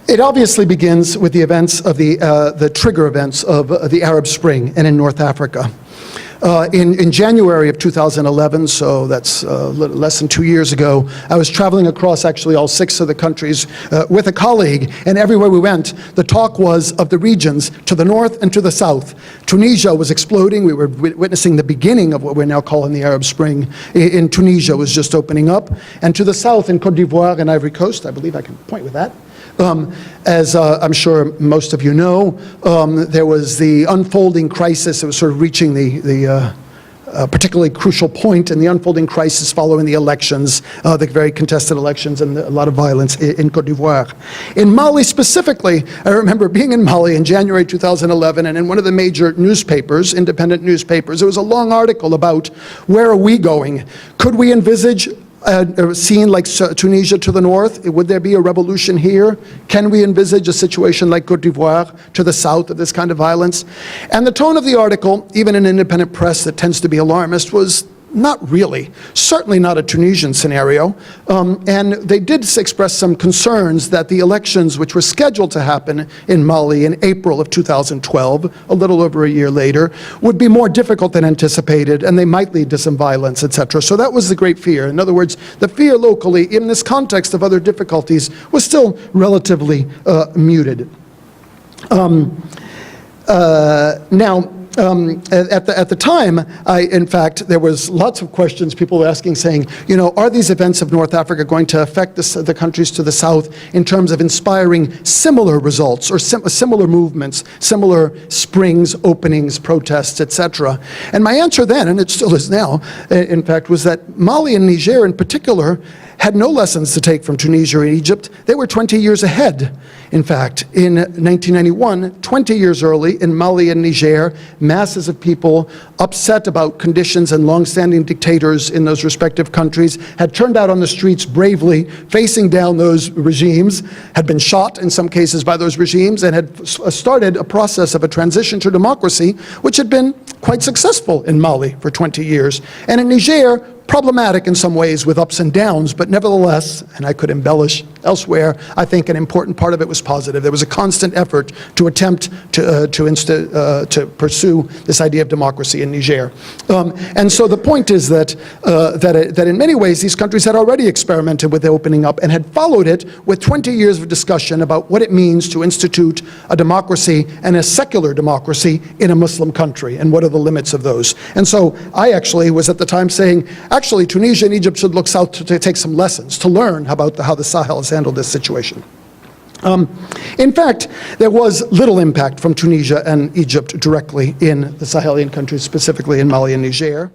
It obviously begins with the events of the trigger events of the Arab Spring and in North Africa. In January of 2011, so that's less than 2 years ago, I was traveling across actually all 6 of the countries with a colleague, and everywhere we went, the talk was of the regions to the north and to the south. Tunisia was exploding. We were witnessing the beginning of what we're now calling the Arab Spring. In Tunisia was just opening up. And to the south, in Côte d'Ivoire and Ivory Coast, I believe I can point with that. As I'm sure most of you know, there was the unfolding crisis. It was sort of reaching the particularly crucial point in the unfolding crisis following the elections, the very contested elections, and a lot of violence in Côte d'Ivoire. In Mali specifically, I remember being in Mali in January 2011, and in one of the major newspapers, independent newspapers, there was a long article about where are we going? Could we envisage a scene like Tunisia to the north? Would there be a revolution here? Can we envisage a situation like Côte d'Ivoire to the south of this kind of violence? And the tone of the article, even in independent press that tends to be alarmist, was not really, certainly not a Tunisian scenario. And they did express some concerns that the elections which were scheduled to happen in Mali in April of 2012, a little over a year later, would be more difficult than anticipated, and they might lead to some violence, etc. So that was the great fear. In other words, the fear locally, in this context of other difficulties, was still relatively muted. At the time, in fact, there was lots of questions people were asking, saying, you know, are these events of North Africa going to affect the countries to the south in terms of inspiring similar results or similar movements, similar springs, openings, protests, etc.? And my answer then, and it still is now, in fact, was that Mali and Niger in particular had no lessons to take from Tunisia or Egypt. They were 20 years ahead. In fact, in 1991, 20 years early, in Mali and Niger, masses of people upset about conditions and long-standing dictators in those respective countries had turned out on the streets bravely, facing down those regimes, had been shot in some cases by those regimes, and had started a process of a transition to democracy, which had been quite successful in Mali for 20 years. And in Niger, problematic in some ways with ups and downs, but nevertheless, and I could embellish elsewhere, I think an important part of it was positive. There was a constant effort to attempt to pursue this idea of democracy in Niger. And so the point is that, that in many ways these countries had already experimented with opening up and had followed it with 20 years of discussion about what it means to institute a democracy and a secular democracy in a Muslim country, and what are the limits of those. And so I actually was at the time saying, actually, Tunisia and Egypt should look south to take some lessons, to learn about how the Sahel has handled this situation. In fact, there was little impact from Tunisia and Egypt directly in the Sahelian countries, specifically in Mali and Niger.